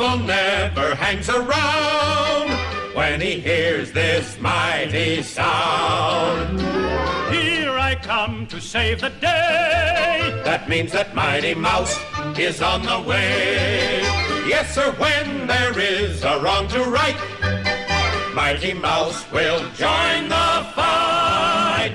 trouble never hangs around when he hears this mighty sound. Here I come to save the day. That means that Mighty Mouse is on the way. Yes, sir, when there is a wrong to right, Mighty Mouse will join the fight.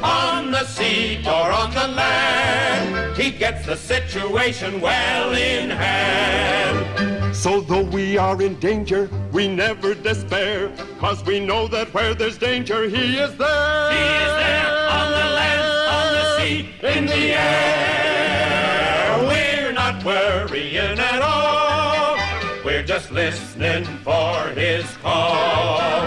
On the sea or on the land, he gets the situation well in hand. So though we are in danger, we never despair, 'cause we know that where there's danger, he is there. He is there on the land, on the sea, in the air. We're not worrying at all. We're just listening for his call.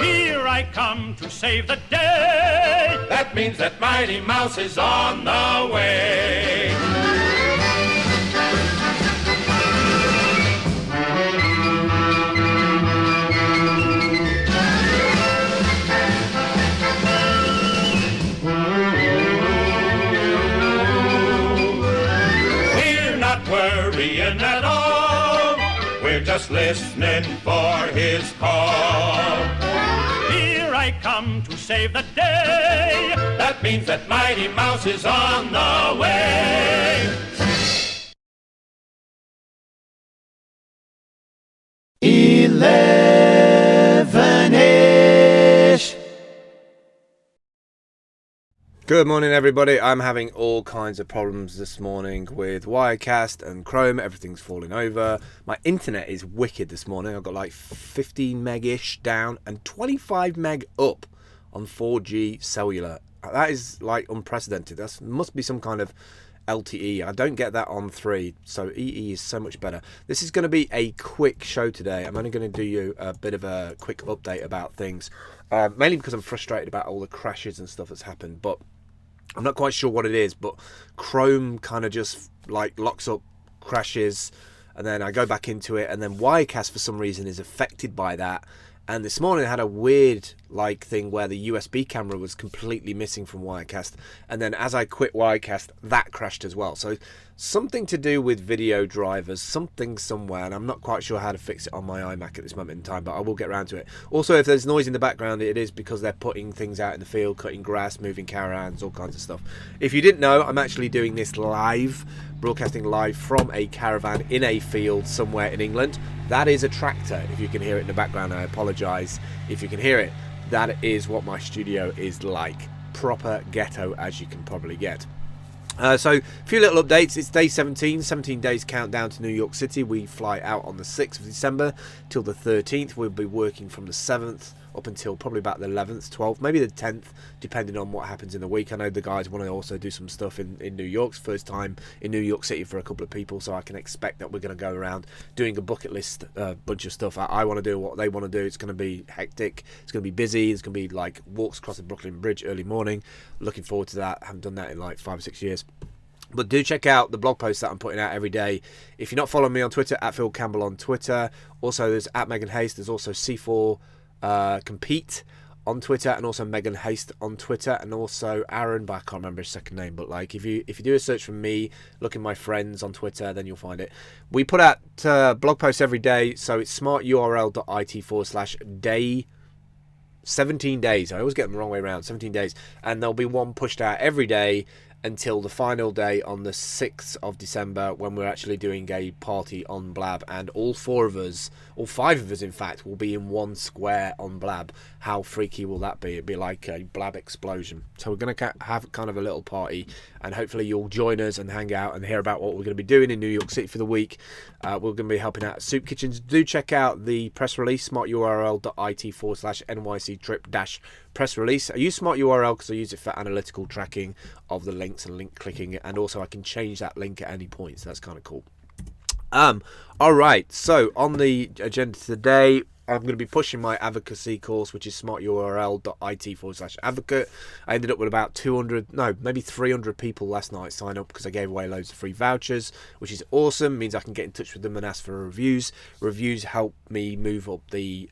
Here I come to save the day. That means that Mighty Mouse is on the way. We're not worrying at all. We're just listening for his call. Here I come to save the day. That means that Mighty Mouse is on the way. Elevenish. Good morning, everybody. I'm having all kinds of problems this morning with Wirecast and Chrome. Everything's falling over. My internet is wicked this morning. I've got like 15 meg-ish down and 25 meg up on 4G cellular. That is like unprecedented. That must be some kind of LTE. I don't get that on 3, so EE is so much better. This is going to be a quick show today. I'm only going to do you a bit of a quick update about things, mainly because I'm frustrated about all the crashes and stuff that's happened, but I'm not quite sure what it is. But Chrome kind of just like locks up, crashes, and then I go back into it, and then Wirecast for some reason is affected by that. And this morning I had a weird like thing where the USB camera was completely missing from Wirecast, and then as I quit Wirecast, that crashed as well. So something to do with video drivers, something somewhere, and I'm not quite sure how to fix it on my iMac at this moment in time, but I will get around to it. Also, if there's noise in the background, it is because they're putting things out in the field, cutting grass, moving caravans, all kinds of stuff. If you didn't know, I'm actually doing this live, broadcasting live from a caravan in a field somewhere in England. That is a tractor. If you can hear it in the background, I apologise if you can hear it. That is what my studio is like. Proper ghetto, as you can probably get. So, a few little updates. It's day 17 days countdown to New York City. We fly out on the 6th of December till the 13th. We'll be working from the 7th up until probably about the 11th, 12th, maybe the 10th, depending on what happens in the week. I know the guys want to also do some stuff in New York. It's first time in New York City for a couple of people, so I can expect that we're going to go around doing a bucket list bunch of stuff. I want to do what they want to do. It's going to be hectic. It's going to be busy. It's going to be like walks across the Brooklyn Bridge early morning. Looking forward to that. I haven't done that in like 5 or 6 years. But do check out the blog posts that I'm putting out every day. If you're not following me on Twitter, at Phil Campbell on Twitter. Also, there's at Megan Haste. There's also C4 Compete on Twitter, and also Megan Haste on Twitter, and also Aaron, but I can't remember his second name. But like, if you do a search for me, look in my friends on Twitter, then you'll find it. We put out blog posts every day, so it's smarturl.it/day 17 days. I always get them the wrong way around. 17 days, and there'll be one pushed out every day until the final day on the 6th of December, when we're actually doing a party on Blab, and all 4 of us, all 5 of us in fact, will be in one square on Blab. How freaky will that be? It'd be like a Blab explosion. So we're going to have kind of a little party, and hopefully you'll join us and hang out and hear about what we're going to be doing in New York City for the week. We're going to be helping out at soup kitchens. Do check out the press release, smarturl.it/NYC trip-press release. I use smarturl because I use it for analytical tracking of the links and link clicking, and also I can change that link at any point, so that's kind of cool. Alright, so on the agenda today, I'm going to be pushing my advocacy course, which is smarturl.it/advocate. I ended up with about 300 people last night sign up because I gave away loads of free vouchers, which is awesome. Means I can get in touch with them and ask for reviews. Reviews help me move up the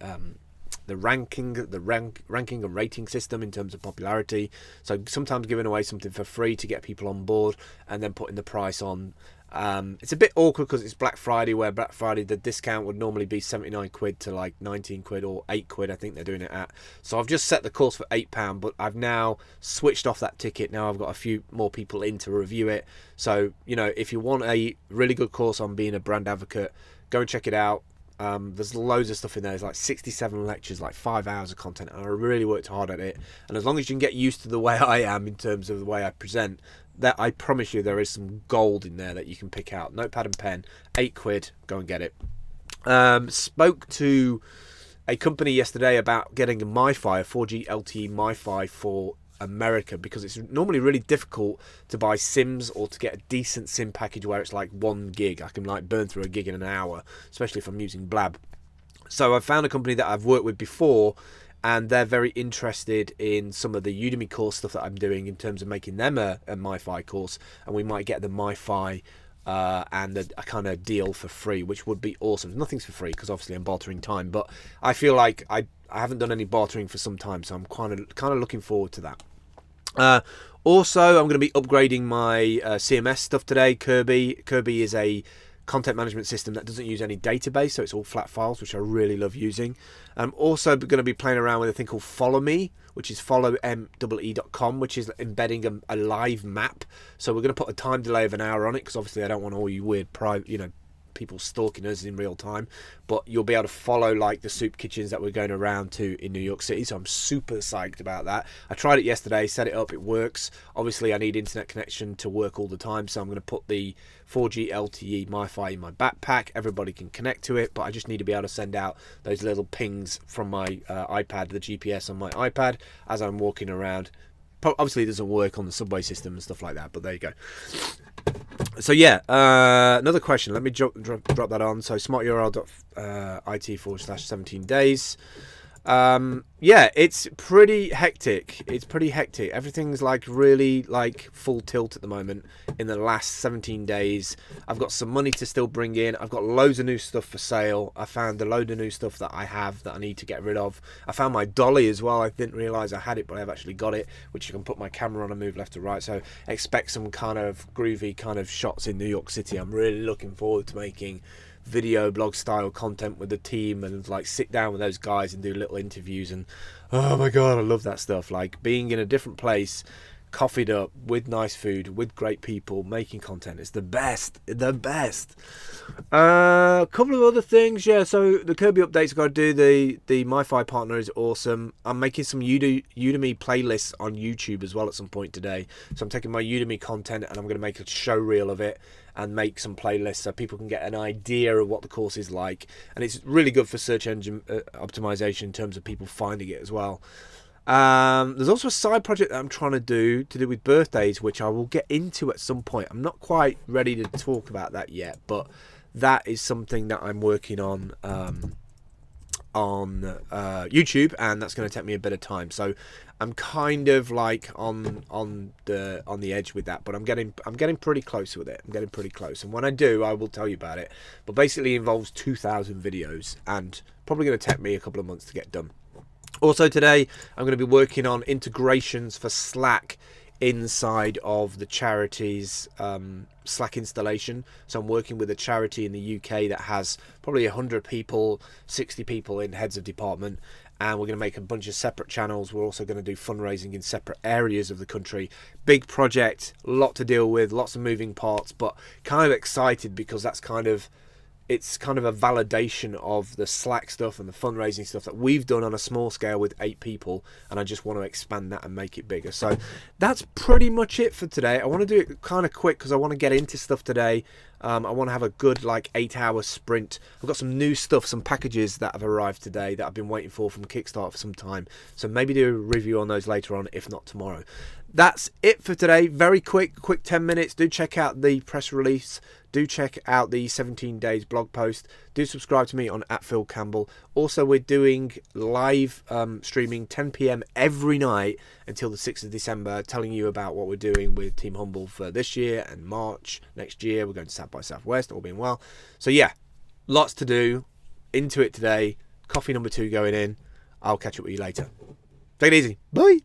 ranking and rating system in terms of popularity. So sometimes giving away something for free to get people on board, and then putting the price on It's a bit awkward because it's Black Friday, where Black Friday the discount would normally be 79 quid to like 19 quid or 8 quid, I think they're doing it at. So I've just set the course for £8, but I've now switched off that ticket. Now I've got a few more people in to review it. So, you know, if you want a really good course on being a brand advocate, go and check it out. There's loads of stuff in there. There's like 67 lectures, like 5 hours of content, and I really worked hard at it. And as long as you can get used to the way I am in terms of the way I present, that I promise you there is some gold in there that you can pick out. Notepad and pen, 8 quid, go and get it. Spoke to a company yesterday about getting a MiFi, a 4G LTE MiFi for America, because it's normally really difficult to buy SIMs or to get a decent SIM package where it's like 1 gig. I can like burn through a gig in an hour, especially if I'm using Blab. So I found a company that I've worked with before, and they're very interested in some of the Udemy course stuff that I'm doing in terms of making them a MiFi course, and we might get the MiFi and a kind of deal for free, which would be awesome. Nothing's for free because obviously I'm bartering time, but I feel like I haven't done any bartering for some time, so I'm kind of looking forward to that. Also, I'm going to be upgrading my CMS stuff today. Kirby is a content management system that doesn't use any database, so it's all flat files, which I really love using. I'm also going to be playing around with a thing called Follow Me, which is followme.com, which is embedding a live map. So we're going to put a time delay of an hour on it, because obviously I don't want all you weird private, people stalking us in real time, but you'll be able to follow like the soup kitchens that we're going around to in New York City. So I'm super psyched about that. I tried it yesterday, set it up, it works. Obviously I need internet connection to work all the time, so I'm going to put the 4G LTE MiFi in my backpack. Everybody can connect to it, but I just need to be able to send out those little pings from my iPad, the GPS on my iPad, as I'm walking around. Obviously it doesn't work on the subway system and stuff like that, but there you go. So yeah, another question. Let me drop that on. So smarturl.it/17 days. Yeah, it's pretty hectic. Everything's like really like full tilt at the moment in the last 17 days. I've got some money to still bring in. I've got loads of new stuff for sale. I found a load of new stuff that I have that I need to get rid of. I found my dolly as well. I didn't realise I had it, but I've actually got it, which you can put my camera on and move left to right. So expect some kind of groovy kind of shots in New York City. I'm really looking forward to making video blog style content with the team and like sit down with those guys and do little interviews, and oh my god, I love that stuff. Like being in a different place, coffeeed up with nice food, with great people, making content. It's the best. A couple of other things, yeah. So the Kirby updates I've got to do. The MiFi partner is awesome. I'm making some Udemy playlists on YouTube as well at some point today. So I'm taking my Udemy content and I'm going to make a show reel of it and make some playlists so people can get an idea of what the course is like. And it's really good for search engine optimization in terms of people finding it as well. There's also a side project that I'm trying to do with birthdays, which I will get into at some point. I'm not quite ready to talk about that yet, but that is something that I'm working on YouTube, and that's going to take me a bit of time. So I'm kind of like on the edge with that, but I'm getting pretty close with it. I'm getting pretty close, and when I do, I will tell you about it. But basically, it involves 2,000 videos, and probably going to take me a couple of months to get done. Also today, I'm going to be working on integrations for Slack inside of the charity's Slack installation. So I'm working with a charity in the UK that has probably 100 people, 60 people in heads of department, and we're going to make a bunch of separate channels. We're also going to do fundraising in separate areas of the country. Big project, a lot to deal with, lots of moving parts, but kind of excited because it's kind of a validation of the Slack stuff and the fundraising stuff that we've done on a small scale with 8 people, and I just want to expand that and make it bigger. So that's pretty much it for today. I want to do it kind of quick because I want to get into stuff today. I want to have a good like 8-hour sprint. I've got some new stuff, some packages that have arrived today that I've been waiting for from Kickstarter for some time. So maybe do a review on those later on, if not tomorrow. That's it for today. Very quick 10 minutes. Do check out the press release. Do check out the 17 days blog post. Do subscribe to me on @PhilCampbell. Also, we're doing live streaming 10 p.m. every night until the 6th of December, telling you about what we're doing with Team Humble for this year and March next year. We're going to South by Southwest, all being well. So yeah, lots to do. Into it today. Coffee number 2 going in. I'll catch up with you later. Take it easy. Bye.